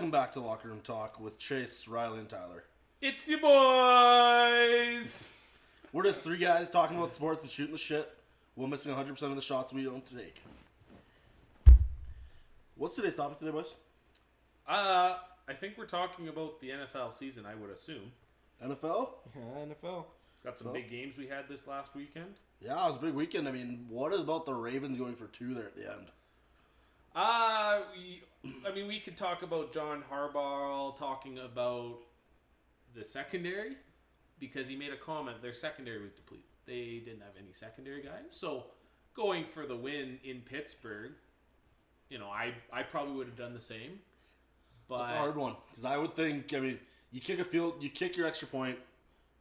Welcome back to Locker Room Talk with Chase, Riley, and Tyler. It's your boys! We're just three guys talking about sports and shooting the shit while missing 100% of the shots we don't take. What's today's topic today, boys? I think we're talking about the NFL season, I would assume. NFL? Yeah, NFL. Got some big games we had this last weekend. Yeah, it was a big weekend. I mean, what about the Ravens going for 2 there at the end? We could talk about John Harbaugh talking about the secondary because he made a comment. Their secondary was depleted. They didn't have any secondary guys. So going for the win in Pittsburgh, I probably would have done the same. But That's a hard one because I would think, you kick your extra point,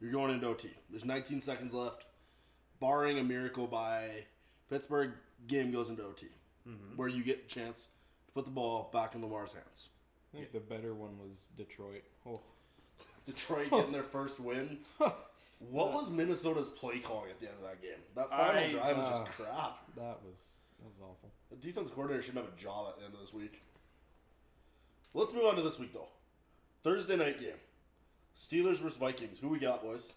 you're going into OT. There's 19 seconds left. Barring a miracle by Pittsburgh, game goes into OT, where you get a chance to put the ball back in Lamar's hands. I think the better one was Detroit. Oh. Detroit getting their first win. What was Minnesota's play calling at the end of that game? That final drive was just crap. That was awful. The defense coordinator shouldn't have a job at the end of this week. Let's move on to this week, though. Thursday night game. Steelers versus Vikings. Who we got, boys?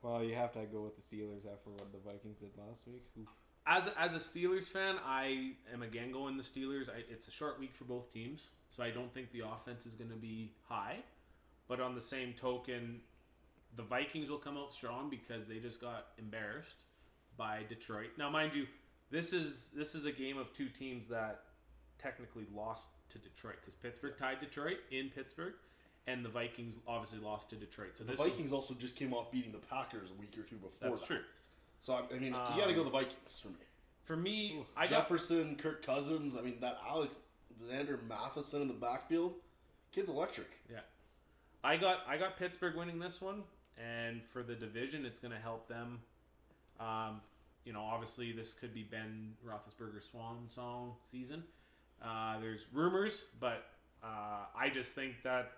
Well, you have to go with the Steelers after what the Vikings did last week. Oof. As a Steelers fan, I am again going the Steelers. It's a short week for both teams, so I don't think the offense is going to be high. But on the same token, the Vikings will come out strong because they just got embarrassed by Detroit. Now, mind you, this is a game of two teams that technically lost to Detroit because Pittsburgh tied Detroit in Pittsburgh, and the Vikings obviously lost to Detroit. So the Vikings also just came off beating the Packers a week or two before. That's true. So you got to go the Vikings for me. For me, Jefferson, Kirk Cousins. That Alexander Matheson in the backfield, kid's electric. Yeah, I got Pittsburgh winning this one, and for the division, it's going to help them. Obviously, this could be Ben Roethlisberger's swan song season. There's rumors, but I just think that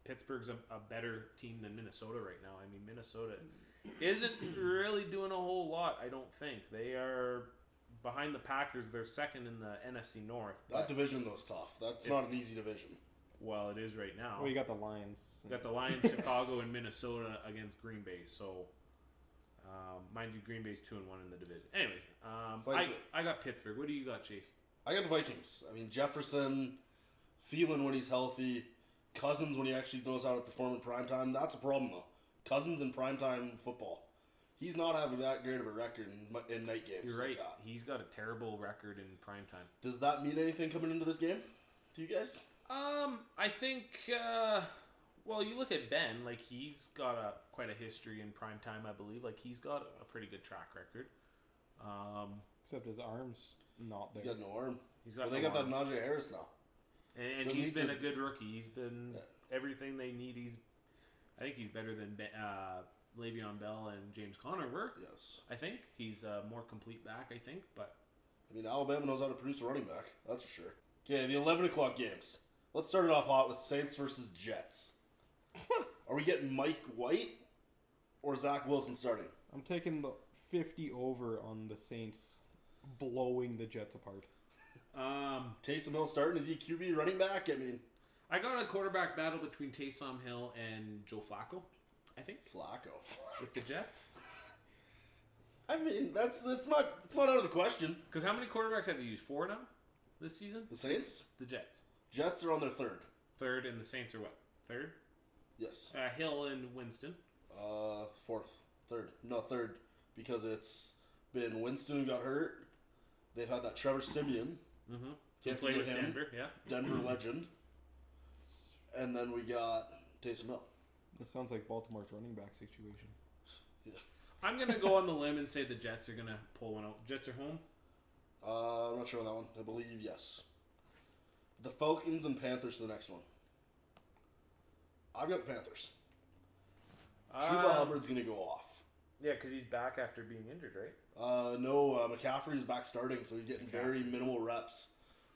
Pittsburgh's a better team than Minnesota right now. Minnesota isn't really doing a whole lot, I don't think. They are behind the Packers. They're second in the NFC North. That division, though, is tough. That's not an easy division. Well, it is right now. Well, you got the Lions. You got the Lions, Chicago, and Minnesota against Green Bay. So, mind you, Green Bay's 2-1 in the division. Anyways, I got Pittsburgh. What do you got, Chase? I got the Vikings. Jefferson, Thielen when he's healthy, Cousins when he actually knows how to perform in primetime. That's a problem, though. Cousins in primetime football. He's not having that great of a record in night games. You're right. He's got a terrible record in primetime. Does that mean anything coming into this game to you guys? I think, you look at Ben, he's got quite a history in primetime, I believe. He's got a pretty good track record. Except his arm's not there. He's got no arm. They got that Najee Harris now. And he's been a good rookie. He's been everything they need. I think he's better than Le'Veon Bell and James Conner were. Yes. I think he's a more complete back, I think. But Alabama knows how to produce a running back. That's for sure. Okay, the 11 o'clock games. Let's start it off hot with Saints versus Jets. Are we getting Mike White or Zach Wilson starting? I'm taking the 50 over on the Saints blowing the Jets apart. Taysom Hill starting? Is he QB running back? I got a quarterback battle between Taysom Hill and Joe Flacco, I think. Flacco. With the Jets. It's not out of the question. Because how many quarterbacks have you used? 4 now this season? The Saints? The Jets. Jets are on their third. Third, and the Saints are what? Third? Yes. Hill and Winston. Fourth. Third. No, third. Because it's been Winston got hurt. They've had that Trevor Siemian. Mm-hmm. Can't forget him. Denver, yeah. Denver legend. And then we got Taysom Hill. This sounds like Baltimore's running back situation. Yeah. I'm going to go on the limb and say the Jets are going to pull one out. Jets are home? I'm not sure on that one. I believe yes. The Falcons and Panthers for the next one. I've got the Panthers. Chuba Hubbard's going to go off. Yeah, because he's back after being injured, right? No, McCaffrey's back starting, so he's getting very minimal reps.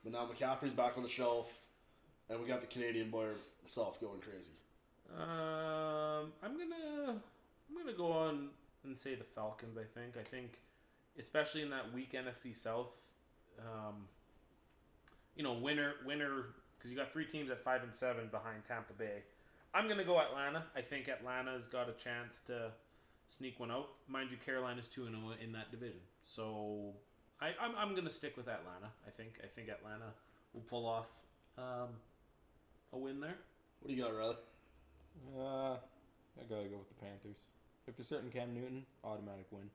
But now McCaffrey's back on the shelf, and we got the Canadian boy himself going crazy. I'm gonna go on and say the Falcons. I think, especially in that weak NFC South, winner because you got 3 teams at 5 and 7 behind Tampa Bay. I'm gonna go Atlanta. I think Atlanta's got a chance to sneak one out. Mind you, Carolina's 2-0 in that division, so I'm gonna stick with Atlanta. I think Atlanta will pull off a win there. What do you got, Riley? I gotta go with the Panthers. If they're starting Cam Newton, automatic win.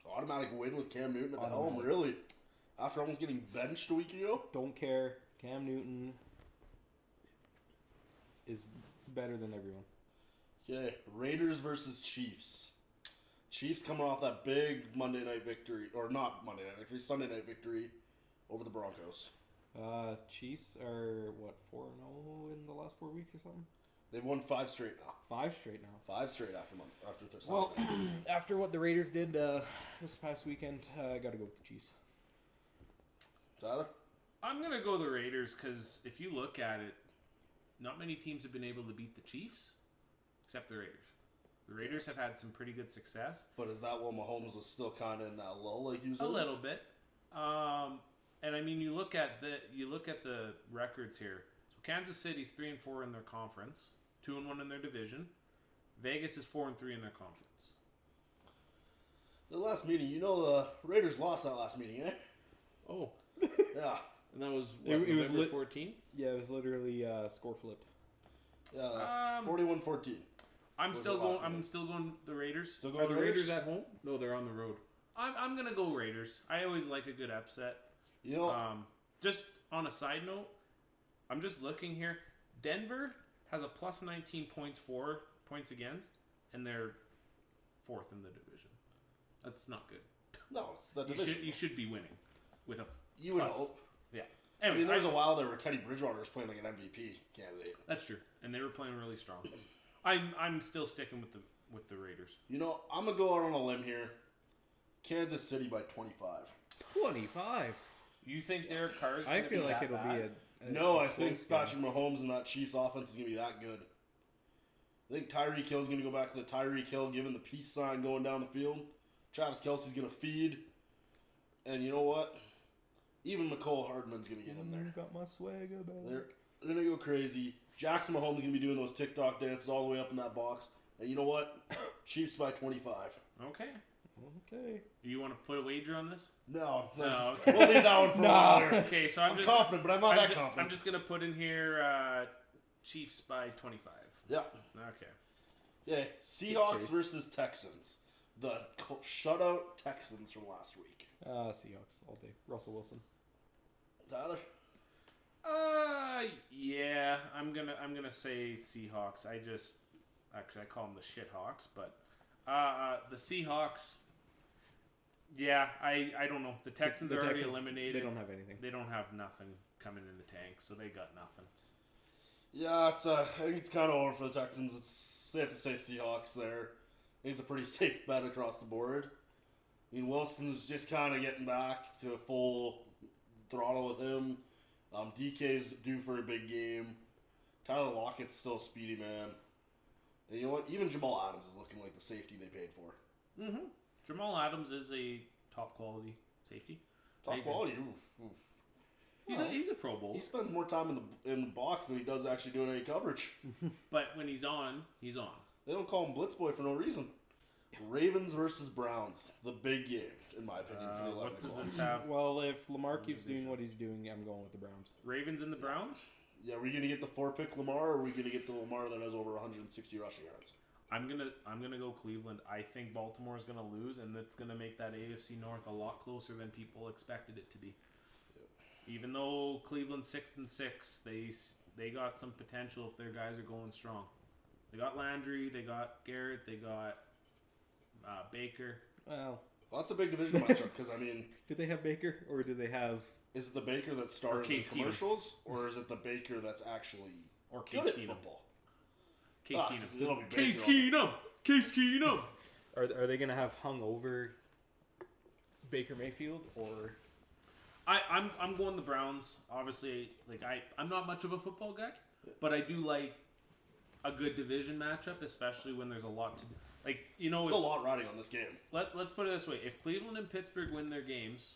Automatic win with Cam Newton at the helm, Automatic. really? After almost getting benched a week ago? Don't care. Cam Newton is better than everyone. Okay, Raiders versus Chiefs. Chiefs coming off that big Monday night victory, or not Monday night victory, Sunday night victory over the Broncos. Chiefs are, 4-0 in the last 4 weeks or something? They've won 5 straight now. 5 straight now. 5 straight after their Well, Sunday. after what the Raiders did this past weekend, I gotta go with the Chiefs. Tyler? I'm gonna go the Raiders because if you look at it, not many teams have been able to beat the Chiefs, except the Raiders. The Raiders have had some pretty good success. But is that while Mahomes was still kind of in that lull like he was A in? little bit. And I mean, you look at the records here. So Kansas City's 3-4 in their conference, 2-1 in their division. Vegas is 4-3 in their conference. The last meeting, the Raiders lost that last meeting, eh? Oh, Yeah. and that was It was November 14th. Yeah, it was literally score flipped. Yeah, 41-14. I'm Was still it going. last I'm minute? still going the Raiders. Still going Are the the Raiders Raiders? at home? No, they're on the road. I'm gonna go Raiders. I always like a good upset. Just on a side note, I'm just looking here. Denver has a plus 19 points for points against, and they're 4th in the division. That's not good. No, it's the division. You should be winning with a You would plus. hope. Yeah. I Anyways, mean, there was a while there where Teddy Bridgewater was playing like an MVP candidate. that's true, and they were playing really strong. I'm still sticking with the Raiders. I'm going to go out on a limb here. Kansas City by 25. 25. You think Derek Carr's? I gonna feel be like that it'll bad? be a No, I close think game. Patrick Mahomes and that Chiefs offense is going to be that good. I think Tyreek Hill's going to go back to the Tyreek Hill, giving the peace sign going down the field. Travis Kelce's going to feed. And you know what? Even McCole Hardman's going to get in there. Got my swagger back. They're going to go crazy. Jackson Mahomes is going to be doing those TikTok dances all the way up in that box. And you know what? Chiefs by 25. Okay. Okay. You want to put a wager on this? No. No, okay. We'll leave that one for a while here. Okay, so I'm just confident, but I'm not that confident. I'm just gonna put in here Chiefs by 25. Yeah. Okay. Yeah. Seahawks Chase. versus Texans. The shutout Texans from last week. Seahawks all day. Russell Wilson. Tyler? Yeah, I'm gonna say Seahawks. I call them the Shithawks, but the Seahawks. Yeah, I don't know. The Texans are already Texans, eliminated. They don't have anything. They don't have nothing coming in the tank, so they got nothing. Yeah, I think it's kind of over for the Texans. It's safe to say Seahawks there. I think it's a pretty safe bet across the board. I mean, Wilson's just kind of getting back to a full throttle with him. DK's due for a big game. Tyler Lockett's still a speedy man. And you know what? Even Jamal Adams is looking like the safety they paid for. Mm-hmm. Jamal Adams is a top quality safety. Top quality. Ooh. He's a Pro Bowl. He spends more time in the box than he does actually doing any coverage. But when he's on, he's on. They don't call him Blitz Boy for no reason. Ravens versus Browns. The big game, in my opinion, for the 11 What does o'clock. this have? Well, if Lamar keeps doing what he's doing, I'm going with the Browns. Ravens and the Browns? Yeah, are we going to get the 4-pick Lamar, or are we going to get the Lamar that has over 160 rushing yards? I'm gonna go Cleveland. I think Baltimore is gonna lose, and that's gonna make that AFC North a lot closer than people expected it to be. Yeah. Even though Cleveland's 6-6, they got some potential if their guys are going strong. They got Landry, they got Garrett, they got Baker. Well, That's a big division matchup because, I mean, do they have Baker or do they have? is it the Baker that stars in Case Keenum. commercials, or is it the Baker that's actually Or Case good at Keenum. football? Case Keenum. It'll be Baker. Case Keenum. Case Keenum. Are they gonna have hungover Baker Mayfield or? I'm going the Browns. Obviously, I'm not much of a football guy, but I do like a good division matchup, especially when there's a lot to do. There's a lot riding on this game. Let's put it this way: if Cleveland and Pittsburgh win their games,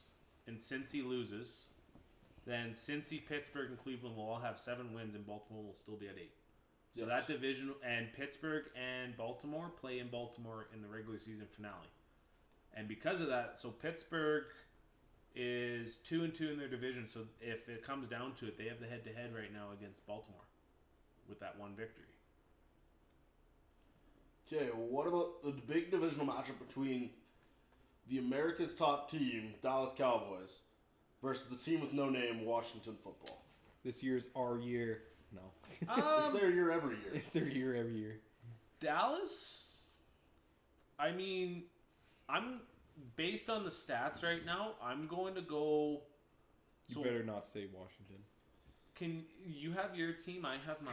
and Cincy loses, then Cincy, Pittsburgh, and Cleveland will all have 7 wins, and Baltimore will still be at 8. So Yes. that division, and Pittsburgh and Baltimore play in Baltimore in the regular season finale. And because of that, so Pittsburgh is 2-2 in their division. So if it comes down to it, they have the head-to-head right now against Baltimore with that one victory. Okay, what about the big divisional matchup between the America's top team, Dallas Cowboys, versus the team with no name, Washington Football? This year's our year. No. It's their year every year. It's their year every year. Dallas, I mean, I'm based on the stats right now. I'm going to go. You better not say Washington. Can you have your team? I have mine.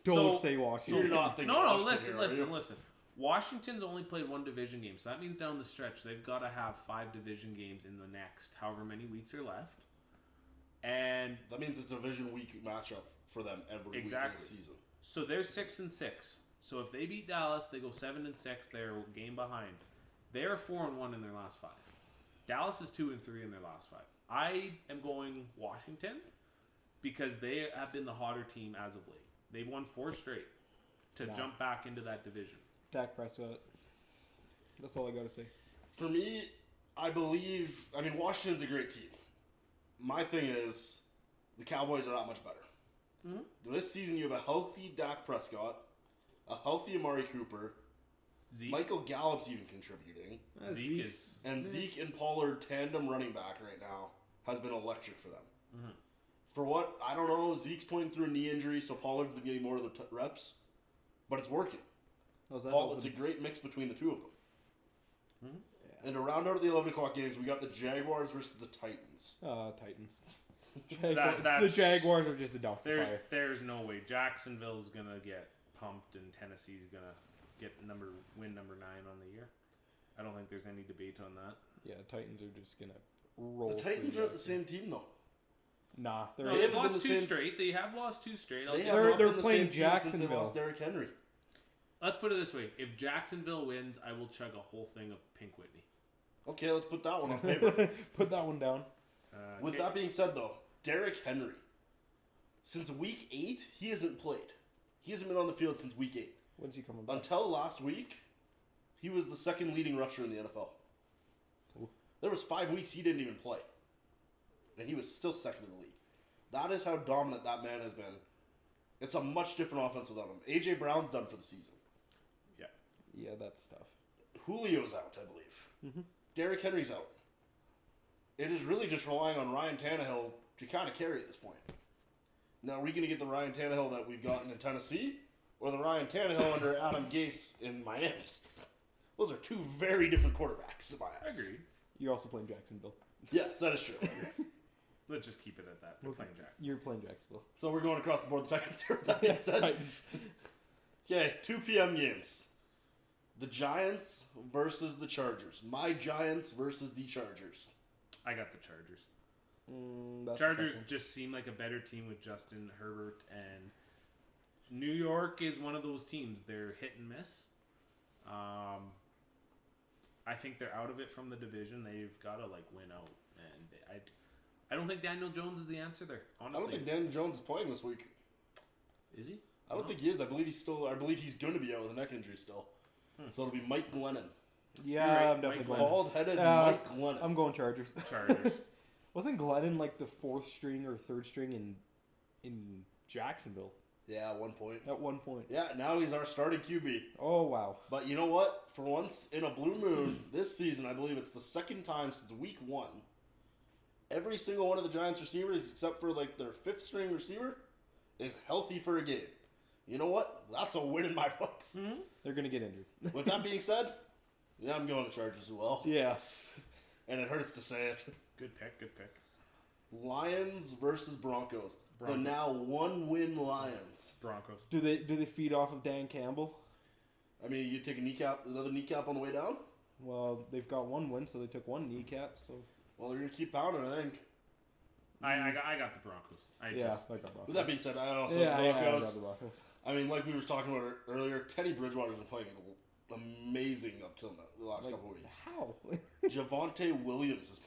Don't say Washington. You're not thinking No, Washington here, are you? listen. Washington's only played 1 division game, so that means down the stretch they've got to have 5 division games in the next however many weeks are left. And That means it's a division week matchup for them every week of the season. so they're 6-6. So if they beat Dallas, they go 7-6. They're a game behind. They're 4-1 in their last 5. Dallas is 2-3 in their last 5. I am going Washington because they have been the hotter team as of late. They've won 4 straight to jump back into that division. Dak Prescott. That's all I got to say. For me, I mean, Washington's a great team. My thing is, the Cowboys are not much better. Mm-hmm. This season, you have a healthy Dak Prescott, a healthy Amari Cooper, Zeke, Michael Gallup's even contributing, Zeke is and Zeke and Pollard tandem running back right now has been electric for them. Mhm. For what, I don't know, Zeke's playing through a knee injury, so Pollard's been getting more of the reps, but it's working. How's that It's a great mix between the two of them. Mhm. And to round out the 11 o'clock games, we got the Jaguars versus the Titans. Titans. That's- the Jaguars are just a dumpster fire. There's no way Jacksonville's gonna get pumped and Tennessee's gonna get win number 9 on the year. I don't think there's any debate on that. Yeah, Titans are just gonna roll. The Titans through aren't the same team, though. Nah, they're No, They they've haven't been lost the 2 same- straight. They have lost 2 straight. They Say- have They're- not they're been the playing same team since they Jacksonville. lost Derrick Henry. Let's put it this way: if Jacksonville wins, I will chug a whole thing of Pink Whitney. Okay, let's put that one on paper. Put that one down. With Okay. that being said, though, Derrick Henry, since week 8, he hasn't played. He hasn't been on the field since week 8. When's he coming back? Until last week, he was the second leading rusher in the NFL. Ooh. There was 5 weeks he didn't even play. And he was still second in the league. That is how dominant that man has been. It's a much different offense without him. A.J. Brown's done for the season. Yeah, that's tough. Julio's out, I believe. Mm-hmm. Derrick Henry's out. It is really just relying on Ryan Tannehill to kind of carry at this point. Now, are we going to get the Ryan Tannehill that we've gotten in Tennessee, or the Ryan Tannehill under Adam Gase in Miami? Those are 2 very different quarterbacks in my eyes. Agreed. You're also playing Jacksonville. Yes, that is true. Let's just keep it at that. We're playing Jacksonville. You're playing Jacksonville. So we're going across the board. The Titans here. With that being said, Titans. okay, 2 p.m. games. The Giants versus the Chargers. My Giants versus the Chargers. I got the Chargers. That's Chargers a tough one. just seem like a better team with Justin Herbert, and New York is one of those teams. They're hit and miss. I think they're out of it from the division. They've got to win out, and I don't think Daniel Jones is the answer there. Honestly, I don't think Daniel Jones is playing this week. Is he? I don't think he is. I believe he's going to be out with a neck injury still. So it'll be Mike Glennon. Yeah, You're right, I'm definitely Mike going. Bald-headed Mike Glennon. I'm going Chargers. Chargers. Wasn't Glennon like the 4th string or 3rd string in Jacksonville Yeah, at one point. at one point? Yeah, now he's our starting QB. Oh wow! But you know what? For once in a blue moon this season, I believe it's the second time since week 1, every single one of the Giants receivers, except for their 5th string receiver, is healthy for a game. You know what? That's a win in my books. Mm-hmm. They're gonna get injured. With that being said, yeah, I'm going to Chargers as well. Yeah. And it hurts to say it. Good pick. Lions versus Broncos. Broncos. The now 1-win Lions. Broncos. Do they feed off of Dan Campbell? I mean, you take another kneecap on the way down? Well, they've got 1 win, so they took 1 kneecap. So Well, they're going to keep pounding, I think. I got the Broncos. I got Broncos. With that being said, I also yeah, the I Broncos. got the Broncos. I mean, like we were talking about earlier, Teddy Bridgewater's been playing amazing up till the last couple of weeks. How? Javonte Williams has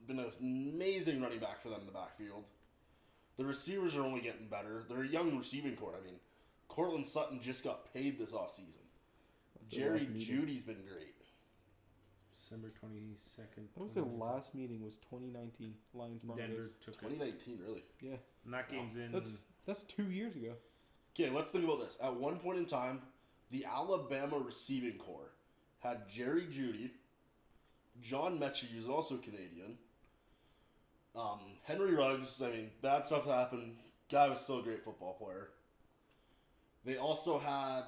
been an amazing running back for them in the backfield. The receivers are only getting better. They're a young receiving core. I mean, Cortland Sutton just got paid this offseason. Jerry Jeudy's been great. December 22nd. That was their last meeting. Was 2019 Lions Broncos. Denver took 2019, really. Yeah, and that game's in. that's 2 years ago. Okay, let's think about this. At one point in time, the Alabama receiving core had Jerry Jeudy, John Mechie, who's also Canadian, Henry Ruggs. I mean, bad stuff happened. Guy was still a great football player. They also had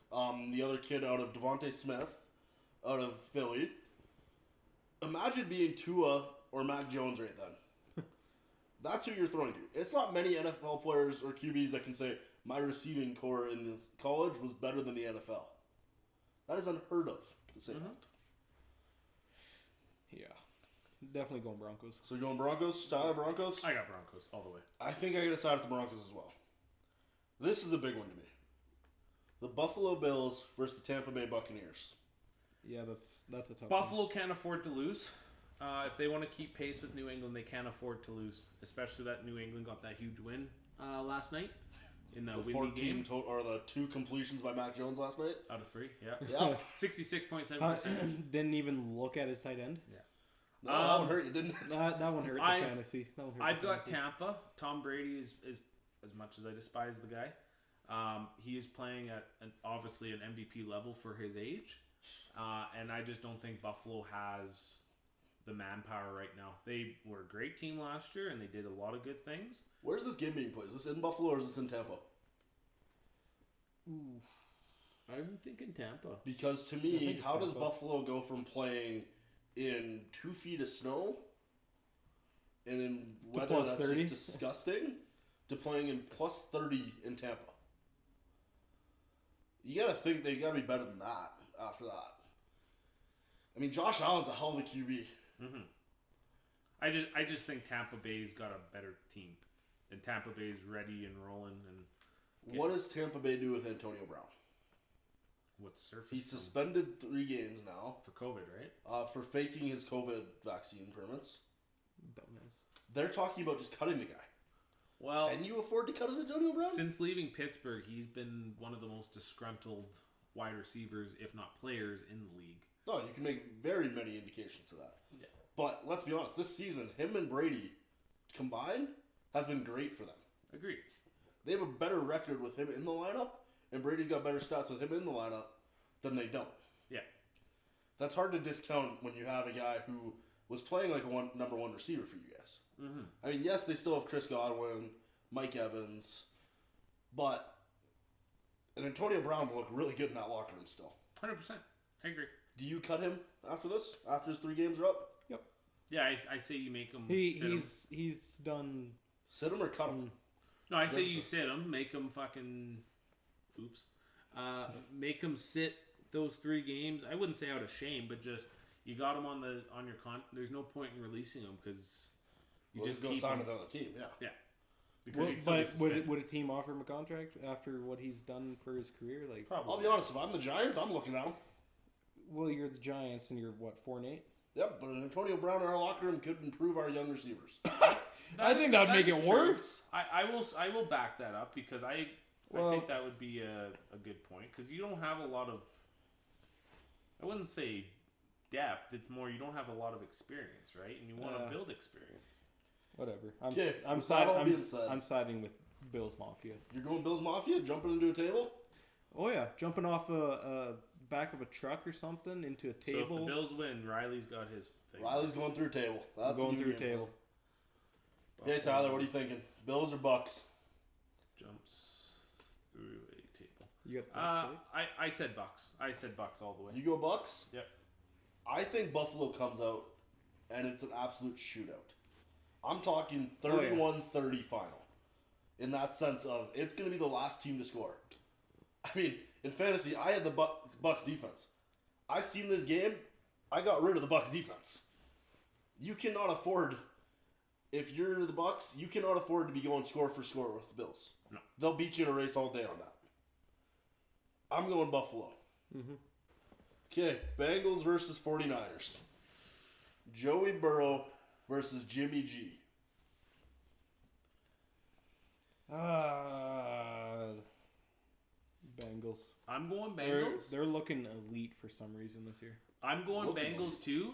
the other kid out of Devontae Smith, out of Philly. Imagine being Tua or Mac Jones right then. That's who you're throwing to. It's not many NFL players or QBs that can say, my receiving core in the college was better than the NFL. That is unheard of to say that. Yeah. Definitely going Broncos. So you're going Broncos? Tyler, Broncos? I got Broncos all the way. I think I got to side with the Broncos as well. This is a big one to me. The Buffalo Bills versus the Tampa Bay Buccaneers. Yeah, that's a tough Buffalo can't afford to lose. If they want to keep pace with New England, they can't afford to lose. Especially that New England got that huge win last night in the windy game. Or the 2 completions by Mac Jones last night. Out of 3, yeah. Yeah. 66.7%. Didn't even look at his tight end. Yeah. No, that one hurt you, didn't it? That one hurt the fantasy. I've got Tampa. Tom Brady is as much as I despise the guy. He is playing at obviously an MVP level for his age. And I just don't think Buffalo has the manpower right now. They were a great team last year, and they did a lot of good things. Where's this game being played? Is this in Buffalo or is this in Tampa? Ooh, I'm thinking Tampa. Because to me, how does Tampa. Buffalo go from playing in 2 feet of snow and in weather plus that's 30? just disgusting to playing in plus 30 in Tampa? You gotta think they gotta be better than that after that. I mean, Josh Allen's a hell of a QB. Mm-hmm. I just think Tampa Bay's got a better team, and Tampa Bay's ready and rolling. And What does Tampa Bay do with Antonio Brown? what's surface? He's suspended 3 games now for COVID, right? for faking his COVID vaccine permits. Dumbass. They're talking about just cutting the guy. Well, Can you afford to cut an Antonio Brown? since leaving Pittsburgh, he's been one of the most disgruntled wide receivers, if not players, in the league. No, you can make very many indications of that. Yeah. But let's be honest, this season, him and Brady combined has been great for them. Agreed. They have a better record with him in the lineup, and Brady's got better stats with him in the lineup than they don't. Yeah. That's hard to discount when you have a guy who was playing like a number 1 receiver for you guys. Mm-hmm. I mean, yes, they still have Chris Godwin, Mike Evans, but and Antonio Brown will look really good in that locker room still. 100%. I agree. Do you cut him after this? After his 3 games are up? Yep. Yeah, I say you make him. He's done. Sit him or cut him? No, I say you sit him, make him fucking. Oops. Make him sit those 3 games. I wouldn't say out of shame, but just you got him on your con. There's no point in releasing him because you just go keep sign him. with another team. Yeah. Yeah. Because he'd But still be suspended. would a team offer him a contract after what he's done for his career? Like, Probably. I'll be honest. If I'm the Giants, I'm looking now. well, you're the Giants and you're what 4-8. Yep, but an Antonio Brown in our locker room could improve our young receivers. I think that'd make it worse. I will back that up because I think that would be a good point because you don't have a lot of. I wouldn't say depth. It's more you don't have a lot of experience, right? And you want to build experience. Whatever. I'm siding with Bills Mafia. You're going Bills Mafia, jumping into a table? Oh yeah, jumping off a back of a truck or something into a table. So if the Bills win, Riley's got his thing. Riley's going through a table. That's going the through a game table. plan. Okay, Tyler, what are you thinking? Bills or Bucks? Jumps through a table. You got the Bucks, right? I said Bucks. I said Bucks all the way. You go Bucks? Yep. I think Buffalo comes out and it's an absolute shootout. I'm talking 31-30 final. In that sense of it's going to be the last team to score. I mean, in fantasy, I had the Bucks defense. I seen this game. I got rid of the Bucks defense. You cannot afford, if you're the Bucks, you cannot afford to be going score for score with the Bills. No. They'll beat you in a race all day on that. I'm going Buffalo. Mm-hmm. Okay, Bengals versus 49ers. Joey Burrow versus Jimmy G. Bengals. I'm going Bengals. They're looking elite for some reason this year. I'm going Bengals too.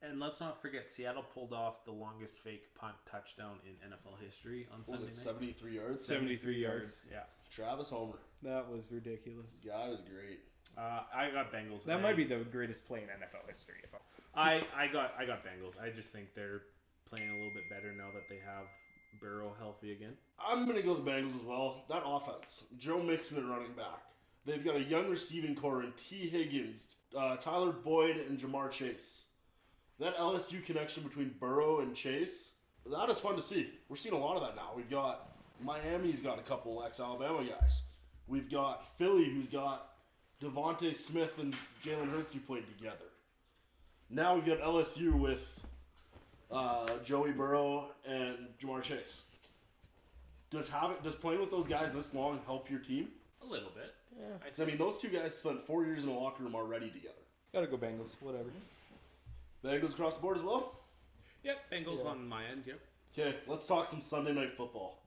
And let's not forget, Seattle pulled off the longest fake punt touchdown in NFL history on Sunday night. 73 yards? 73 yards. Yeah. Travis Homer. That was ridiculous. God is great. I got Bengals. That might be the greatest play in NFL history. I got Bengals. I just think they're playing a little bit better now that they have Burrow healthy again. I'm going to go the Bengals as well. That offense, Joe Mixon at running back. They've got a young receiving core in T. Higgins, Tyler Boyd, and Jamar Chase. That LSU connection between Burrow and Chase, that is fun to see. We're seeing a lot of that now. We've got Miami's got a couple ex-Alabama guys. We've got Philly, who's got Devontae Smith and Jalen Hurts, who played together. Now we've got LSU with Joey Burrow and Jamar Chase. Does playing with those guys this long help your team? A little bit. Yeah. I mean, those two guys spent 4 years in a locker room already together. Gotta go Bengals. Whatever. Bengals across the board as well? Yep, Bengals on my end, yep. Okay, let's talk some Sunday Night Football.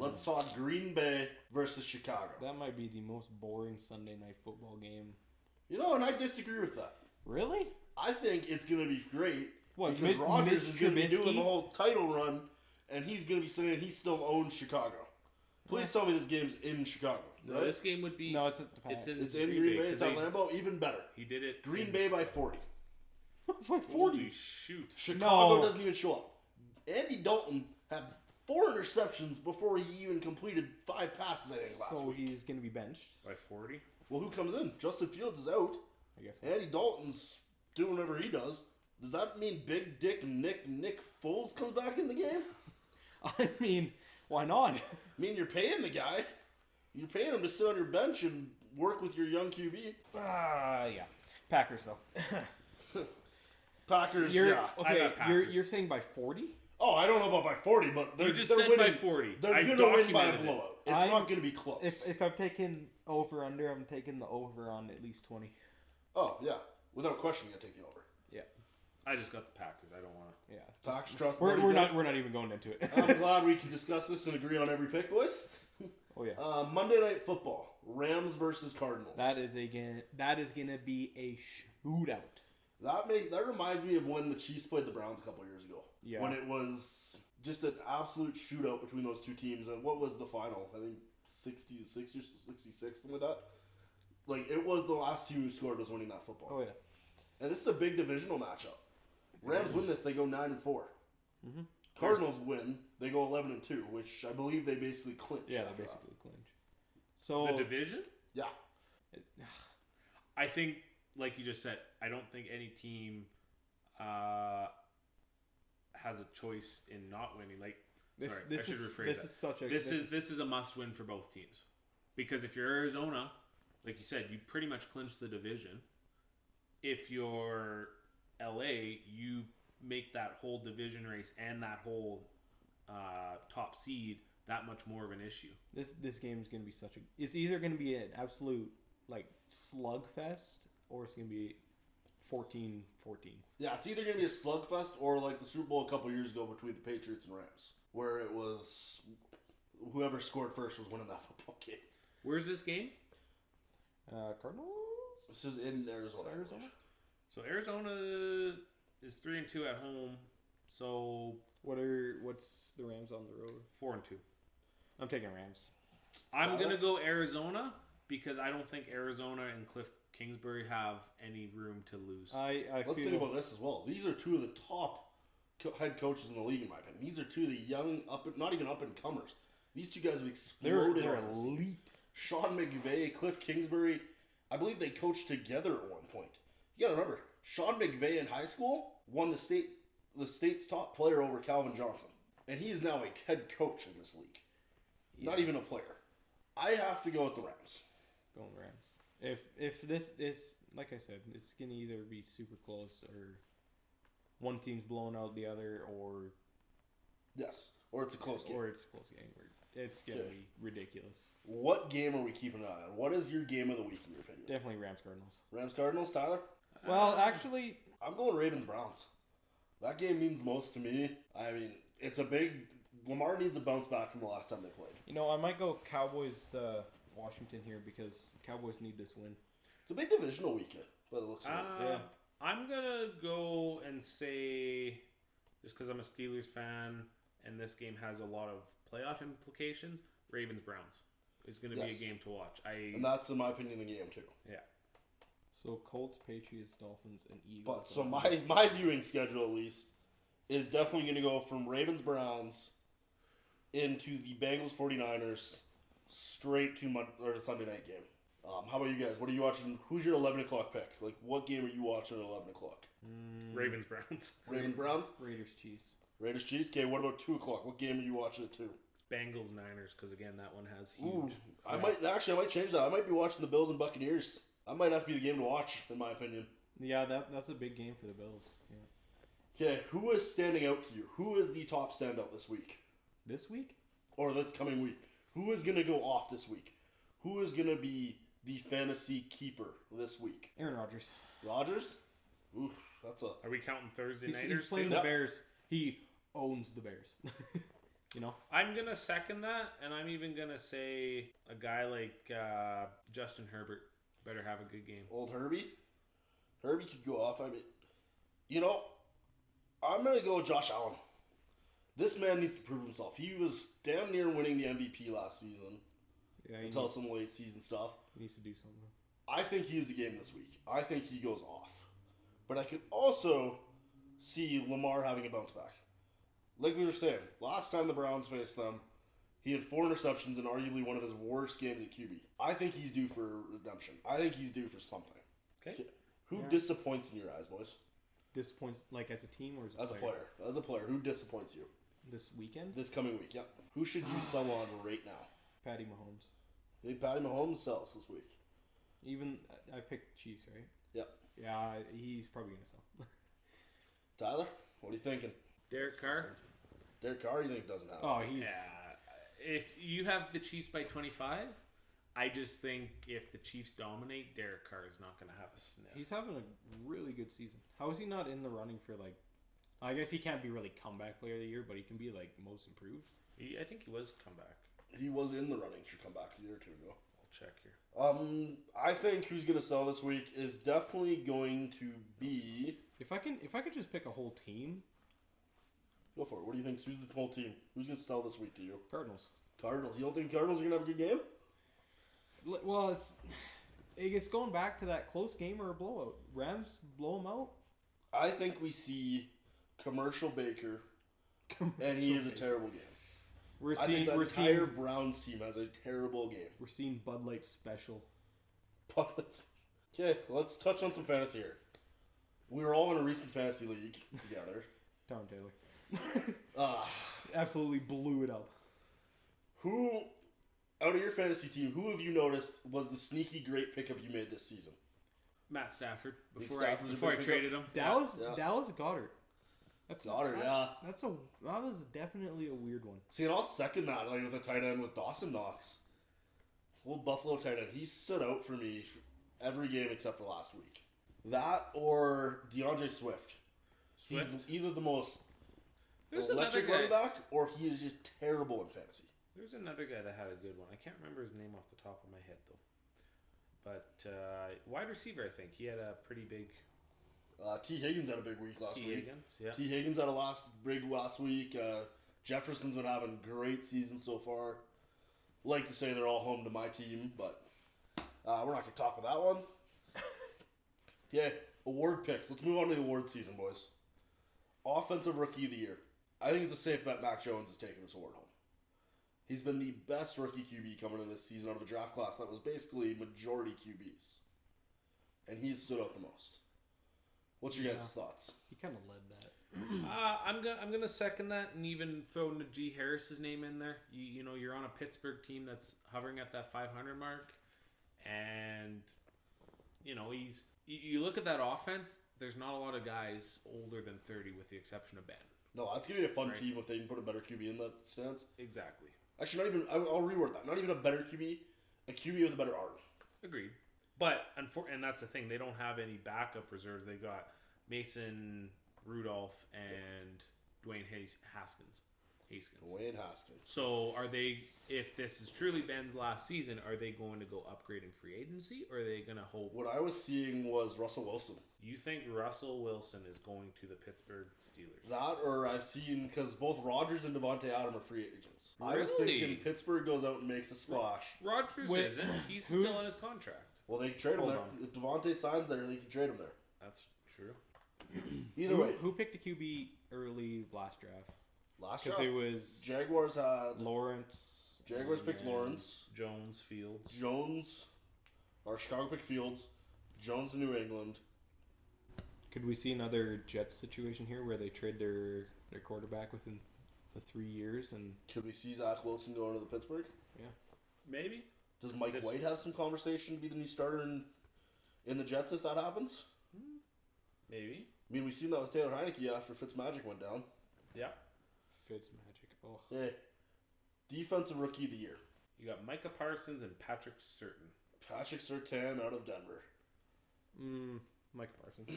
Let's talk Green Bay versus Chicago. That might be the most boring Sunday Night Football game. You know, and I disagree with that. Really? I think it's going to be great What, because Rodgers Mitch is going to be Trubisky? doing the whole title run, and he's going to be saying he still owns Chicago. Please tell me this game's in Chicago. No, this game would be... No, it's at the Pats. It's in Green Bay. It's at Lambeau. Even better. He did it... Green Bay by 40. By 40. Holy shoot. Chicago No. doesn't even show up. Andy Dalton had 4 interceptions before he even completed 5 passes, I think, last So week. he's going to be benched, By 40? Well, who comes in? Justin Fields is out. I guess. Andy Dalton's doing whatever he does. Does that mean Big Dick Nick Foles comes back in the game? I mean, why not? I mean, you're paying the guy. You're paying him to sit on your bench and work with your young QB. Yeah. Packers, though. Packers, You're, yeah. I okay, got Packers. you're saying by 40? Oh, I don't know about by 40, but they're, You just they're said winning. by 40. They're I going to win by a documented it. blowout. It's I'm- not going to be close. If I'm taking over-under, I'm taking the over on at least 20. Oh, yeah. Without question, you take the over. Yeah. I just got the Packers. I don't want to... Yeah. Packers trust We're Marty not Good. we're not even going into it. I'm glad we can discuss this and agree on every pick, boys. Oh yeah. Monday Night Football. Rams versus Cardinals. That is gonna be a shootout. That reminds me of when the Chiefs played the Browns a couple years ago. Yeah. When it was just an absolute shootout between those two teams. And what was the final? I think 66 or 66, something like that. Like, it was the last team who scored was winning that football. Oh yeah. And this is a big divisional matchup. Rams win this, they go 9-4. Mm-hmm. Cardinals win, they go 11-2, which I believe they basically clinch. Yeah, after they that. basically clinch. So The division? Yeah. I think, like you just said, I don't think any team has a choice in not winning. Like, this sorry, this I should is rephrase this that. is such a This is a must-win for both teams, because if you're Arizona, like you said, you pretty much clinch the division. If you're LA, you make that whole division race and that whole top seed that much more of an issue. This game is gonna be such a. It's either gonna be an absolute like slugfest or it's gonna be 14-14. Yeah, it's either going to be a slugfest or like the Super Bowl a couple years ago between the Patriots and Rams, where it was whoever scored first was winning that football game. Where's this game? Cardinals. This is in Arizona. So Arizona is 3-2 at home. So What's the Rams on the road? 4-2. I'm taking Rams. I'm gonna go Arizona because I don't think Arizona and Cliff Kingsbury have any room to lose. Let's think about this as well. These are two of the top head coaches in the league, in my opinion. These are two of the young, not even up and comers. These two guys have exploded. They're on this. elite. Sean McVay, Cliff Kingsbury. I believe they coached together at one point. You got to remember, Sean McVay in high school won the state's top player over Calvin Johnson, and he is now a head coach in this league. Yeah. Not even a player. I have to go with the Rams. Going Rams. If this is like I said, it's gonna either be super close or one team's blowing out the other, or Yes, or it's a close game. or it's a close game. It's gonna Okay. be ridiculous. What game are we keeping an eye on? What is your game of the week in your opinion? Definitely Rams Cardinals. Rams Cardinals, Tyler? Well, actually, I'm going Ravens Browns. That game means most to me. I mean, it's a big. Lamar needs a bounce back from the last time they played. I might go Cowboys Washington here because Cowboys need this win. It's a big divisional weekend, by the looks of it. Yeah. I'm gonna go and say, just because I'm a Steelers fan and this game has a lot of playoff implications, Ravens-Browns is going to be a game to watch. And that's, in my opinion, the game too. Yeah. So Colts, Patriots, Dolphins, and Eagles. But so my viewing schedule, at least, is definitely going to go from Ravens-Browns into the Bengals-49ers straight to the Sunday night game. How about you guys? What are you watching? Who's your 11 o'clock pick? Like, what game are you watching at 11 o'clock? Ravens-Browns. Ravens-Browns? Raiders-Chiefs. Raiders-Chiefs? Okay, what about 2 o'clock? What game are you watching at 2? Bengals-Niners, because again, that one has huge. Ooh, I might change that. I might be watching the Bills and Buccaneers. That might have to be the game to watch, in my opinion. Yeah, that's a big game for the Bills. Yeah. Okay, who is standing out to you? Who is the top standout this week? This week? Or this coming week? Who is going to go off this week? Who is going to be the fantasy keeper this week? Aaron Rodgers. Rodgers? Oof, that's a... Are we counting Thursday He's nighters playing too? the Bears. He owns the Bears. You know? I'm going to second that, and I'm even going to say a guy like Justin Herbert better have a good game. Old Herbie? Herbie could go off. I mean, you know, I'm going to go with Josh Allen. This man needs to prove himself. He was damn near winning the MVP last season. Yeah, until some late season stuff. He needs to do something. I think he is the game this week. I think he goes off. But I could also see Lamar having a bounce back. Like we were saying, last time the Browns faced them, he had 4 interceptions and arguably one of his worst games at QB. I think he's due for redemption. I think he's due for something. Okay. Who disappoints in your eyes, boys? Disappoints, like as a team or as a player? As a player, who disappoints you? This weekend? This coming week, yep. Who should you sell on right now? Patty Mahomes. You think Patty Mahomes sells this week? Even, I picked the Chiefs, right? Yep. Yeah, he's probably going to sell. Tyler, what are you thinking? Derek Carr? Derek Carr, you think doesn't have it? Oh, he's... Yeah. If you have the Chiefs by 25, I just think if the Chiefs dominate, Derek Carr is not going to have a sniff. He's having a really good season. How is he not in the running for, like... I guess he can't be really comeback player of the year, but he can be, like, most improved. I think he was comeback. He was in the running for comeback a year or two ago. I'll check here. I think who's going to sell this week is definitely going to be... If I could just pick a whole team... Go for it. What do you think? Who's the whole team? Who's going to sell this week to you? Cardinals. Cardinals. You don't think Cardinals are going to have a good game? Well, it's going back to that close game or a blowout. Rams blow them out. I think we see Commercial Baker, and he is a terrible game. We're I seeing think the we're entire seeing Browns team has a terrible game. we're seeing Bud Light special. Okay, let's touch on some fantasy here. We were all in a recent fantasy league together. Tom Taylor. Ah. Absolutely blew it up. Who, out of your fantasy team, who have you noticed was the sneaky great pickup you made this season? Matt Stafford. Before Stafford's a I big traded him. Dallas Yeah. Goddard. That's Goddard, yeah. That was definitely a weird one. See, and I'll second that, like with a tight end with Dawson Knox. Old Buffalo tight end. He stood out for me every game except for last week. That or DeAndre Swift. He's either the most electric running back or he is just terrible in fantasy. There's another guy that had a good one. I can't remember his name off the top of my head, though. But wide receiver, I think. He had a pretty big... T. Higgins had a big week last week. Higgins, yeah. T. Higgins had a big last week. Jefferson's been having a great season so far. Like to say they're all home to my team, but we're not going to talk about that one. Yeah, award picks. Let's move on to the award season, boys. Offensive Rookie of the Year. I think it's a safe bet Mac Jones is taking this award home. He's been the best rookie QB coming in this season out of a draft class that was basically majority QBs. And he's stood out the most. What's your guys' thoughts? He kind of led that. I'm gonna second that and even throw Najee Harris's name in there. You know you're on a Pittsburgh team that's hovering at that 500 mark, and you know you look at that offense. There's not a lot of guys older than 30, with the exception of Ben. No, that's gonna be a fun team if they can put a better QB in that stance. Exactly. Actually, not even. I'll reword that. Not even a better QB, a QB with a better arm. Agreed. But and that's the thing. They don't have any backup reserves. They got Mason Rudolph and Dwayne Haskins. Haskins. Wayne Haskins. So are they, if this is truly Ben's last season, are they going to go upgrade in free agency, or are they going to hope? What I was seeing was Russell Wilson. You think Russell Wilson is going to the Pittsburgh Steelers? That, or I've seen, because both Rodgers and Devontae Adams are free agents. I was Really? thinking Pittsburgh goes out and makes a splash. Rodgers Wait, isn't. He's still on his contract. Well, they can trade him Hold there. on. If Devontae signs there, they can trade him there. That's true. Either way, Who picked a QB early last draft? last Because draft, it was Jaguars had Lawrence. Jaguars and picked then Lawrence, Jones, Fields. Jones, or Chicago picked Fields, Jones to New England. Could we see another Jets situation here where they trade their quarterback within the 3 years? And Could we see Zach Wilson going to the Pittsburgh? Maybe. Does Mike This- White have some conversation to be the new starter in the Jets if that happens? Maybe. I mean, we've seen that with Taylor Heineke after Fitzmagic went down. Yeah. Fitzmagic. Oh, Hey, defensive rookie of the year. You got Micah Parsons and Patrick Surtain. Patrick Surtain out of Denver. Mike Parsons.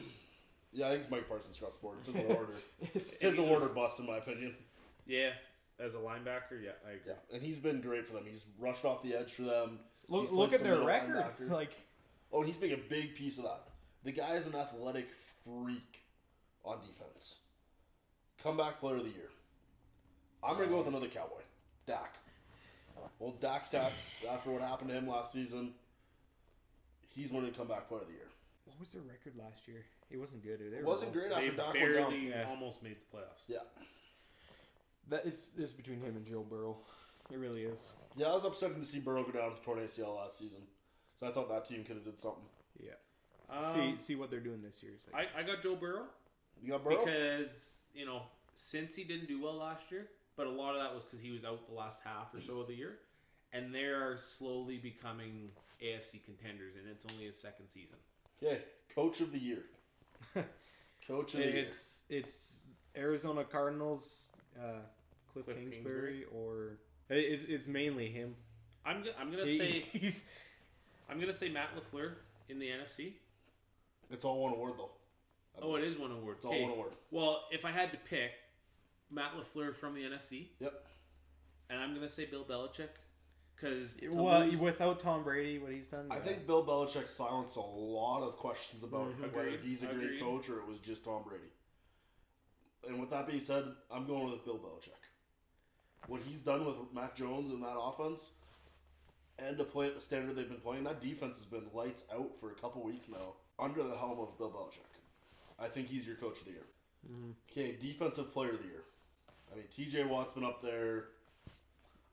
Yeah, I think it's Mike Parsons across the board. It's his award. It's his award or bust, in my opinion. Yeah. As a linebacker, yeah, I agree. Yeah, and he's been great for them. He's rushed off the edge for them. Look, He's look played at some their middle record. linebacker. Like, Oh, and he's being a big piece of that. The guy is an athletic freak on defense. Comeback player of the year. I'm going to go with another Cowboy. Dak. Well, Dak Tax, after what happened to him last season, he's winning comeback player of the year. what was their record last year? It wasn't good. It wasn't great They after Dak went down. barely Yeah. almost made the playoffs. Yeah. That it's between him and Joe Burrow. It really is. Yeah, I was upset to see Burrow go down with torn ACL last season. So I thought that team could have did something. Yeah. See what they're doing this year. It's like, I got Joe Burrow. You got Burrow? Because, since he didn't do well last year, but a lot of that was because he was out the last half or so of the year. And they're slowly becoming AFC contenders, and it's only his second season. Okay, coach of the year. Coach of the year. it's Arizona Cardinals, Cliff Kingsbury, or it's mainly him. I'm gonna say Matt LaFleur in the NFC. It's all one award, though. Oh, it is one award. It's all one award. Well, if I had to pick, Matt LaFleur from the NFC. Yep. And I'm gonna say Bill Belichick, because Without Tom Brady, what he's done. I think Bill Belichick silenced a lot of questions about whether Agreed. he's a great Agreed. coach or it was just Tom Brady. And with that being said, I'm going with Bill Belichick. What he's done with Mac Jones and that offense, and to play at the standard they've been playing, that defense has been lights out for a couple weeks now under the helm of Bill Belichick. I think he's your coach of the year. Okay, defensive player of the year. I mean, TJ Watt's been up there.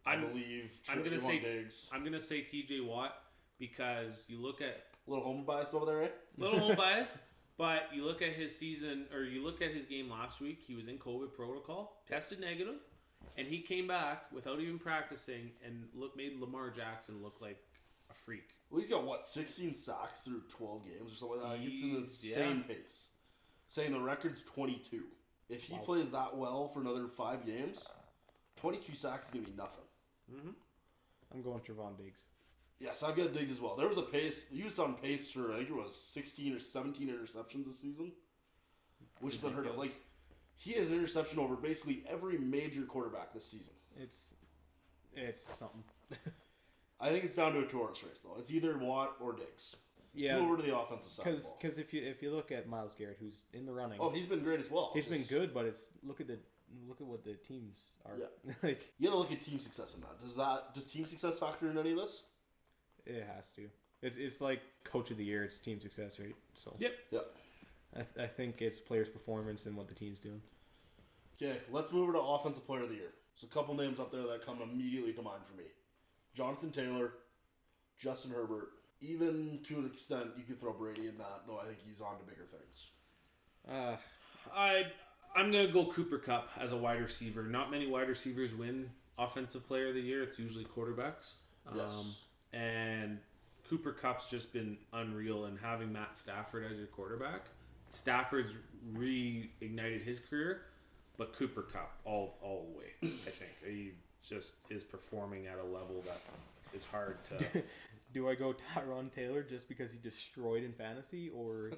I believe. I'm gonna Trayvon say Diggs. I'm gonna say TJ Watt, because you look at A little home biased over there, eh? little home bias, but you look at his season, or you look at his game last week. He was in COVID protocol, tested negative, and he came back without even practicing and made Lamar Jackson look like a freak. Well, he's got 16 sacks through 12 games or something like that. It's an He's- insane pace. Saying the record's 22. If he plays that well for another 5 games, 22 sacks is gonna be nothing. I'm going Trevon Diggs. Yes, I've got Diggs as well. There was a pace. He was on pace for, I think it was 16 or 17 interceptions this season, which is unheard of. Like, he has an interception over basically every major quarterback this season. It's something. I think it's down to a tourist race though. It's either Watt or Diggs. Yeah, Go over to the offensive side. of the ball. because if you look at Myles Garrett, who's in the running, Oh, he's been great as well. he's been Just- good, but it's look at what the teams are. Yeah. Like, You gotta look at team success in that. Does team success factor in any of this? it has to. It's like coach of the year. It's team success, right? So Yep. Yep. I think it's players' performance and what the team's doing. Okay, let's move over to offensive player of the year. There's a couple names up there that come immediately to mind for me. Jonathan Taylor, Justin Herbert. Even to an extent, you could throw Brady in that, though I think he's on to bigger things. I'm gonna go Cooper Kupp as a wide receiver. Not many wide receivers win Offensive Player of the Year. It's usually quarterbacks. Yes. And Cooper Kupp's just been unreal, and having Matt Stafford as your quarterback, Stafford's reignited his career, but Cooper Kupp all the way. I think he just is performing at a level that is hard to. Do I go Tyron Taylor just because he destroyed in fantasy, or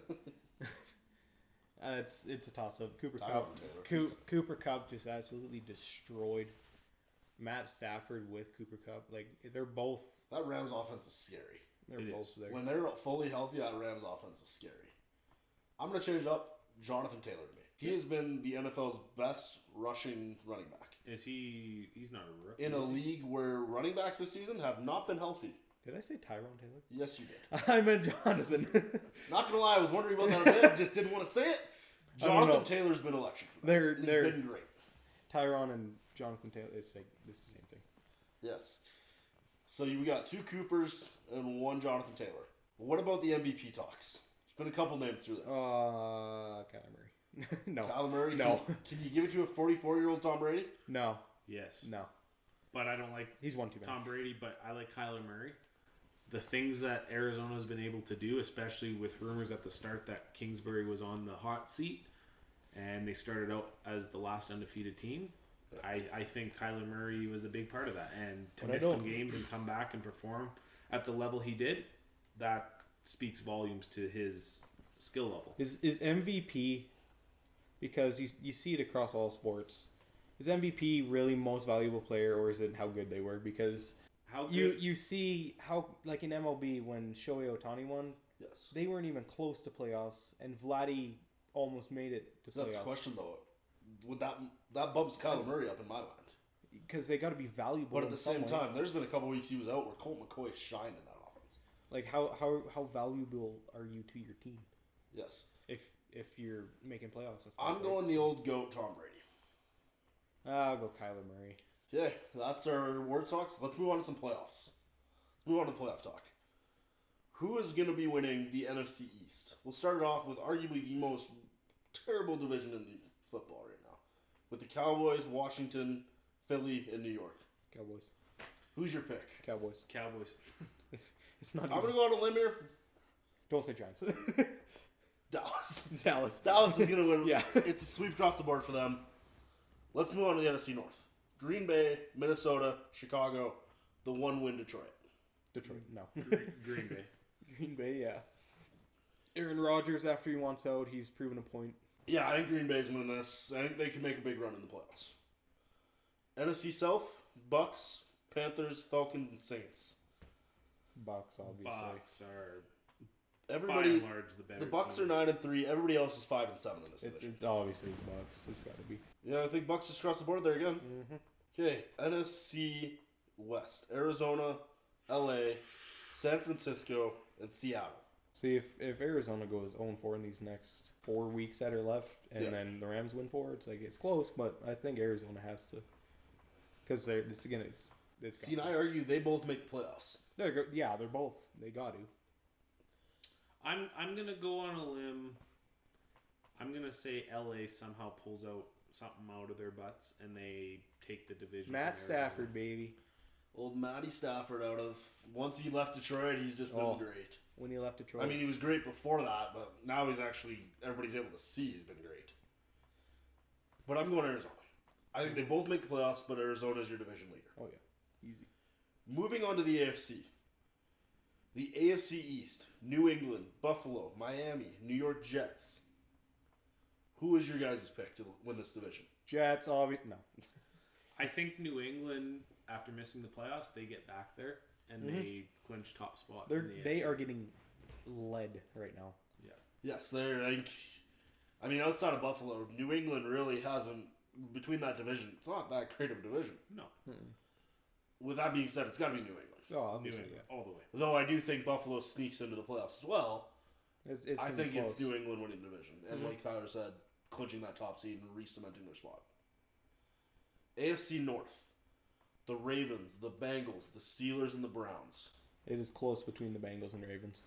It's a toss-up. Cooper Tyrod Kupp. Taylor. Cooper Kupp just absolutely destroyed Matt Stafford with Cooper Kupp. Like, they're both. That Rams offense is scary. They're both there. When they're fully healthy, that Rams offense is scary. I'm going to change up Jonathan Taylor to me. He has been the NFL's best rushing running back. Is he? He's not a rookie. In a league where running backs this season have not been healthy. Did I say Tyrone Taylor? Yes, you did. I meant Jonathan. Not going to lie, I was wondering about that a bit. Just didn't want to say it. Jonathan Taylor's been electric for them. He's been great. Tyrone and Jonathan Taylor, it's like this is the same thing. Yes. So we got 2 Coopers and 1 Jonathan Taylor. What about the MVP talks? There's been a couple names through this. Kyler Murray. No. Kyler Murray? No. Can you give it to a 44-year-old Tom Brady? No. Yes. No. But I don't like He's one too many. Tom Brady, but I like Kyler Murray. The things that Arizona has been able to do, especially with rumors at the start that Kingsbury was on the hot seat, and they started out as the last undefeated team. I think Kyler Murray was a big part of that, and to miss some games and come back and perform at the level he did, that speaks volumes to his skill level. Is MVP, because you see it across all sports, is MVP really most valuable player, or is it how good they were? Because you see how, like in MLB when Shohei Ohtani won, yes, they weren't even close to playoffs, and Vladdy almost made it to playoffs. That's the question though. Would that bumps Kyler Murray up in my mind? Because they got to be valuable. But at the same time, there's been a couple weeks he was out where Colt McCoy shined in that offense. Like how valuable are you to your team? Yes. If you're making playoffs, and stuff, I'm going the old GOAT Tom Brady. I'll go Kyler Murray. Okay, that's our word talks. Let's move on to some playoffs. Let's move on to playoff talk. Who is going to be winning the NFC East? We'll start it off with arguably the most terrible division in football right now, with the Cowboys, Washington, Philly, and New York. Cowboys. Who's your pick? Cowboys. It's not. I'm going to go on a limb here. Don't say Giants. Dallas. Dallas is going to win. Yeah. It's a sweep across the board for them. Let's move on to the NFC North. Green Bay, Minnesota, Chicago, the 1-win Detroit. No. Green Bay. Green Bay, yeah. Aaron Rodgers, after he wants out, he's proven a point. Yeah, I think Green Bay's winning this. I think they can make a big run in the playoffs. NFC South, Bucks, Panthers, Falcons, and Saints. Bucks, obviously. Bucks are everybody. By and large the better. The Bucks team. are 9-3. Everybody else is 5-7 in this division. It's obviously the Bucks. It's got to be. Yeah, I think Bucks just across the board there again. Mm-hmm. Okay, NFC West: Arizona, LA, San Francisco, and Seattle. See, if Arizona goes 0-4 in these next 4 weeks that are left, and then the Rams win 4, it's close, but I think Arizona has to, because it's See, and I argue they both make the playoffs. They're both. They got to. I'm gonna go on a limb. I'm gonna say LA somehow pulls out something out of their butts and they take the division. Matt Stafford, baby. Old Matty Stafford once he left Detroit, he's just been great. When he left Detroit. I mean, he was great before that, but now everybody's able to see he's been great. But I'm going Arizona. I think they both make the playoffs, but Arizona is your division leader. Oh, yeah. Easy. Moving on to the AFC. The AFC East: New England, Buffalo, Miami, New York Jets. Who is your guys' pick to win this division? Jets, obviously. No. I think New England, after missing the playoffs, they get back there and they clinch top spot. They are getting led right now. Yeah. Yes, I mean, outside of Buffalo, New England really hasn't, between that division, it's not that great of a division. No. With that being said, it's got to be New England. Oh, New England, all the way. Though I do think Buffalo sneaks into the playoffs as well. I think close. it's New England winning the division. And like Tyler said, clinching that top seed and re-cementing their spot. AFC North. The Ravens, the Bengals, the Steelers, and the Browns. It is close between the Bengals and Ravens.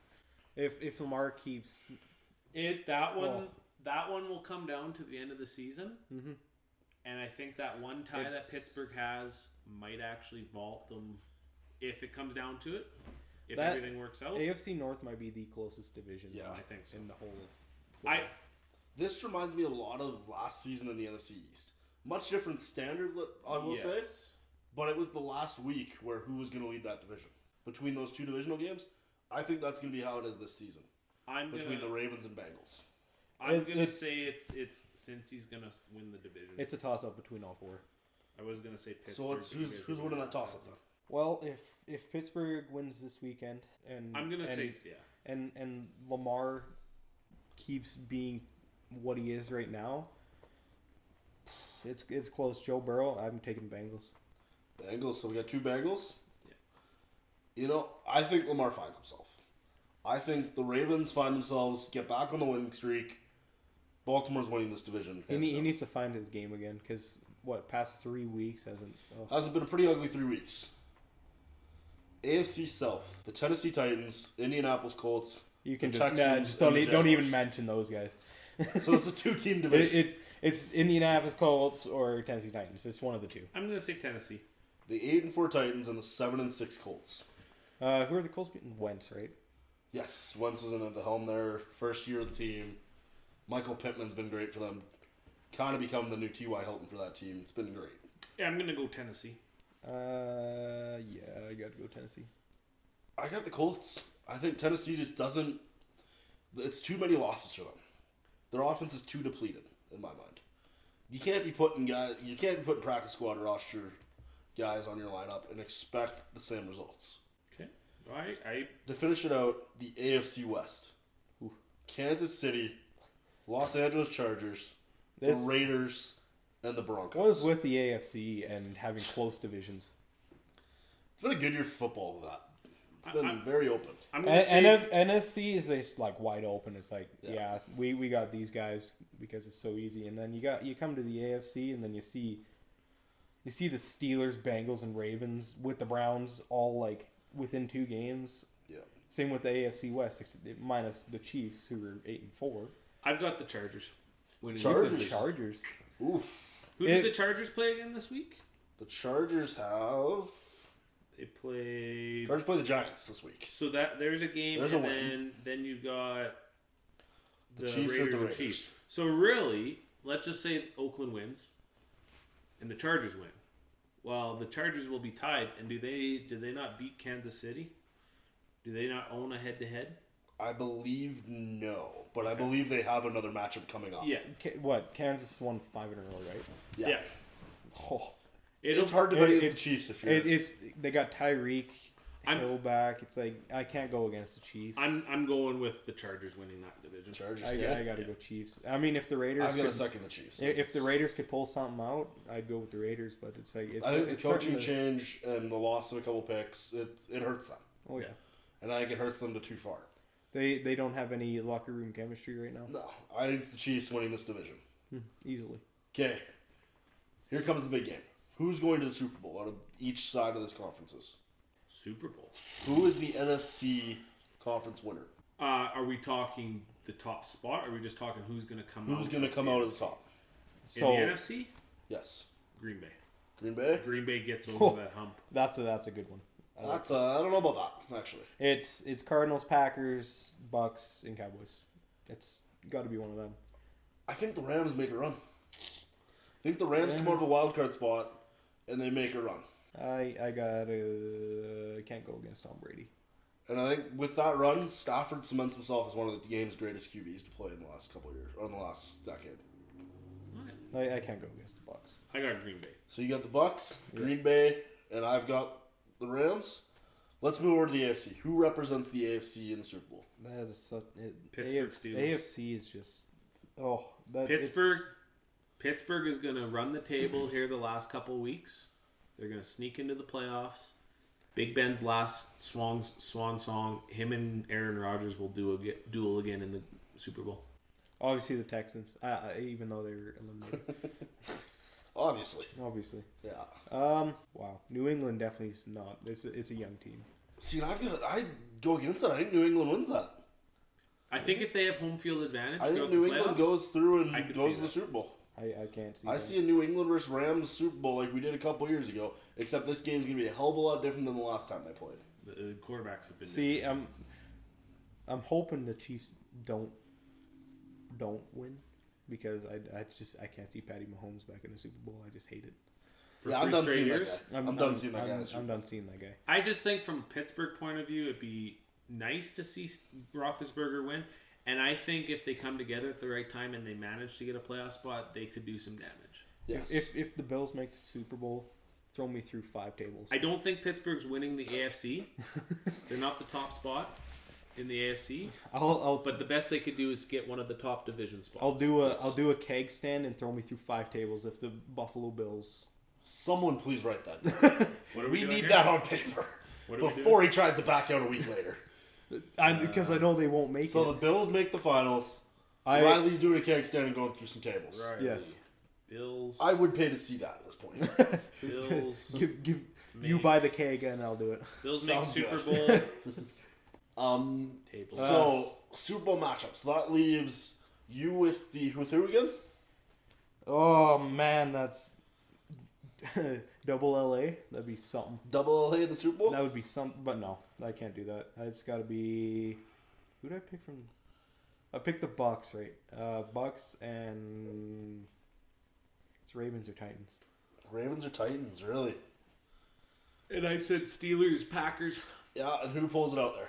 If Lamar keeps... That one will come down to the end of the season. Mm-hmm. And I think that one tie that Pittsburgh has might actually vault them if it comes down to it. If everything works out. AFC North might be the closest division. Yeah, I think so. In the whole. This reminds me a lot of last season in the NFC East. Much different standard, I will say. But it was the last week where who was going to lead that division. Between those two divisional games, I think that's going to be how it is this season. Between the Ravens and Bengals. I'm gonna say it's Cincy's gonna win the division. It's a toss-up between all four. I was gonna say Pittsburgh. So who's winning that toss-up then? Well, if Pittsburgh wins this weekend, and I'm gonna say and Lamar keeps being what he is right now, it's close. Joe Burrow, I'm taking Bengals. Bengals. So we got 2 Bengals. Yeah. I think Lamar finds himself. I think the Ravens find themselves, get back on the winning streak. Baltimore's winning this division. He needs to find his game again because past 3 weeks hasn't. Oh. Hasn't been a pretty ugly 3 weeks. AFC South, the Tennessee Titans, Indianapolis Colts. You can the just don't even mention those guys. So it's a 2-team division. It's Indianapolis Colts or Tennessee Titans. It's one of the two. I'm gonna say Tennessee. The 8-4 Titans and the 7-6 Colts. Who are the Colts beating? Wentz, right? Yes, Wentz is in at the helm there. First year of the team. Michael Pittman's been great for them. Kind of become the new T.Y. Hilton for that team. It's been great. Yeah, I'm gonna go Tennessee. Yeah, I got to go Tennessee. I got the Colts. I think Tennessee just doesn't. It's too many losses for them. Their offense is too depleted, in my mind. You can't be putting practice squad roster guys on your lineup and expect the same results. Okay. To finish it out, the AFC West. Ooh. Kansas City, Los Angeles Chargers, the Raiders, and the Broncos. What was with the AFC and having close divisions? It's been a good year for football with that. It's been very open. NFC is just like wide open. It's like, we got these guys because it's so easy. And then you come to the AFC and then you see the Steelers, Bengals, and Ravens with the Browns all like within 2 games. Yeah. Same with the AFC West, minus the Chiefs who were 8-4. I've got the Chargers winning. Chargers. Ooh. Who did the Chargers play again this week? The Chargers have. They played. Chargers play the Giants this week. So there's a game, There's and a win. then you got the Chiefs or the Raiders. Chiefs. So really, let's just say Oakland wins, and the Chargers win. Well, the Chargers will be tied, and do they not beat Kansas City? Do they not own a head-to-head? I believe no, but I believe they have another matchup coming up. Yeah. Kansas won 5 in a row, right? Yeah. Oh. It's hard to bet against the Chiefs if you're. They got Tyreek Hill back. It's like I can't go against the Chiefs. I'm going with the Chargers winning that division. Chargers. I got to go Chiefs. I mean, if the Raiders, I'm gonna second the Chiefs. If the Raiders could pull something out, I'd go with the Raiders. But it's like I think the coaching change and the loss of a couple picks, it hurts them. Oh yeah. And I think it hurts them to too far. They don't have any locker room chemistry right now. No, I think it's the Chiefs winning this division. Easily. Okay, here comes the big game. Who's going to the Super Bowl out of each side of this conferences? Super Bowl. Who is the NFC conference winner? Are we talking the top spot, or are we just talking who's going to come out? Who's going to come out as top? In the NFC? Yes. Green Bay. Green Bay? Green Bay gets over that hump. That's a good one. I don't know about that, actually. It's Cardinals, Packers, Bucks, and Cowboys. It's got to be one of them. I think the Rams make a run. I think the Rams come out of a wild card spot and they make a run. I can't go against Tom Brady. And I think with that run, Stafford cements himself as one of the game's greatest QBs to play in the last couple of years, or in the last decade. I can't go against the Bucks. I got Green Bay. So you got the Bucks, Green Bay, and I've got the Rams. Let's move over to the AFC. Who represents the AFC in the Super Bowl? That is such Pittsburgh Steelers. AFC is just Pittsburgh is going to run the table here the last couple of weeks. They're going to sneak into the playoffs. Big Ben's last swan song. Him and Aaron Rodgers will do a duel again in the Super Bowl. Obviously the Texans, even though they were eliminated. Obviously. Yeah. Wow. New England definitely is not. It's a young team. See, I go against that. I think New England wins that. I think if they have home field advantage, I think New England goes through and goes to the Super Bowl. I can't see. I see a New England versus Rams Super Bowl like we did a couple years ago, except this game's gonna be a hell of a lot different than the last time they played. The quarterbacks have been. See, I'm hoping the Chiefs don't win because I can't see Patty Mahomes back in the Super Bowl. I just hate it. I'm done seeing that guy. I'm done seeing that guy. I just think from a Pittsburgh point of view, it'd be nice to see Roethlisberger win. And I think if they come together at the right time and they manage to get a playoff spot, they could do some damage. Yes. If the Bills make the Super Bowl, throw me through 5 tables. I don't think Pittsburgh's winning the AFC. They're not the top spot in the AFC. But the best they could do is get one of the top division spots. I'll do a keg stand and throw me through 5 tables if the Buffalo Bills. Someone please write that down. We need that on paper before he tries to back out a week later. Because I know they won't make it. So the Bills make the finals. Riley's doing a keg stand and going through some tables. Right. Yes. Bills. I would pay to see that at this point. Bills. You buy the keg and I'll do it. Bills make Sounds Super good. Bowl. Tables. So Super Bowl matchups. So that leaves you with who again? Oh man, that's double LA. That'd be something. Double LA in the Super Bowl? That would be something, but no, I can't do that. It's got to be. Who did I pick from? I picked the Bucks, right? Bucks and it's Ravens or Titans. Ravens or Titans, really? And I said Steelers, Packers. Yeah, and who pulls it out there?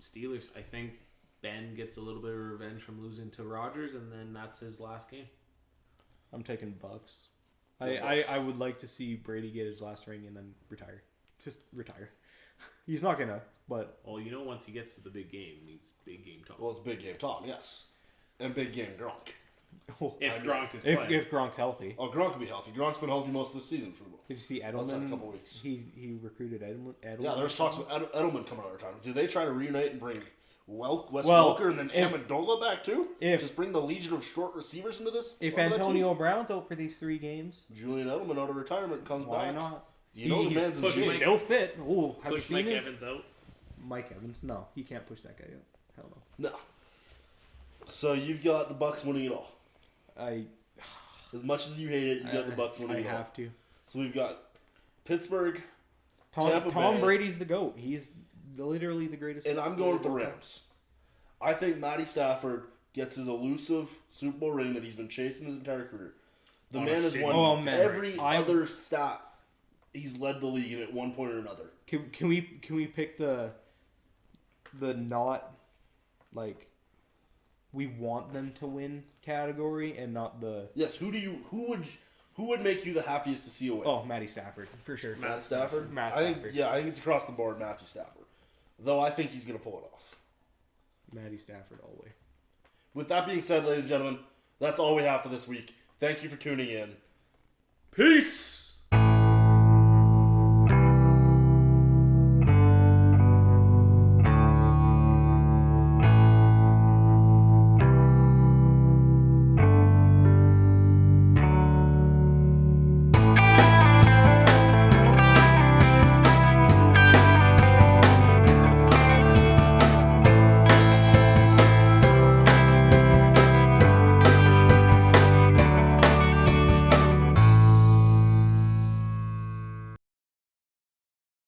Steelers. I think Ben gets a little bit of revenge from losing to Rodgers, and then that's his last game. I'm taking Bucks. I would like to see Brady get his last ring and then retire. Just retire. He's not gonna, but Well, once he gets to the big game, he's big game talk. Well, it's big game Tom, yes. And big game Gronk. If Gronk is playing. if Gronk's healthy. Oh, Gronk will be healthy. Gronk's been healthy most of the season for the Did you see That's in a Edelman? couple weeks. He recruited Edelman. Yeah, there's talks about Edelman coming out of retirement. Do they try to reunite and bring Wes Well, Welker and then Amendola back too? if- Just bring the legion of short receivers into this? If part of that Antonio team? Brown's out for these 3 games, Julian Edelman out of retirement comes why back. not? You know the man's in push shape. He's still fit. Oh, have you Push seen Mike his? Evans out. Mike Evans? No, he can't push that guy out. Hell no. No. So you've got the Bucks winning it all. As much as you hate it, you got the Bucks winning I it all. have to. So we've got Pittsburgh, Tampa Tom Bay. Brady's the GOAT. He's literally the greatest. and I'm going with the Rams. I think Matty Stafford gets his elusive Super Bowl ring that he's been chasing his entire career. The man has won every other stat. He's led the league in at one point or another. Can we pick the not like we want them to win category and not the Who would make you the happiest to see a win? Matty Stafford for sure. Matt Stafford. Matt I think Stafford. I think it's across the board. Matthew Stafford. Though I think he's going to pull it off. Matty Stafford all the way. With that being said, ladies and gentlemen, that's all we have for this week. Thank you for tuning in. Peace.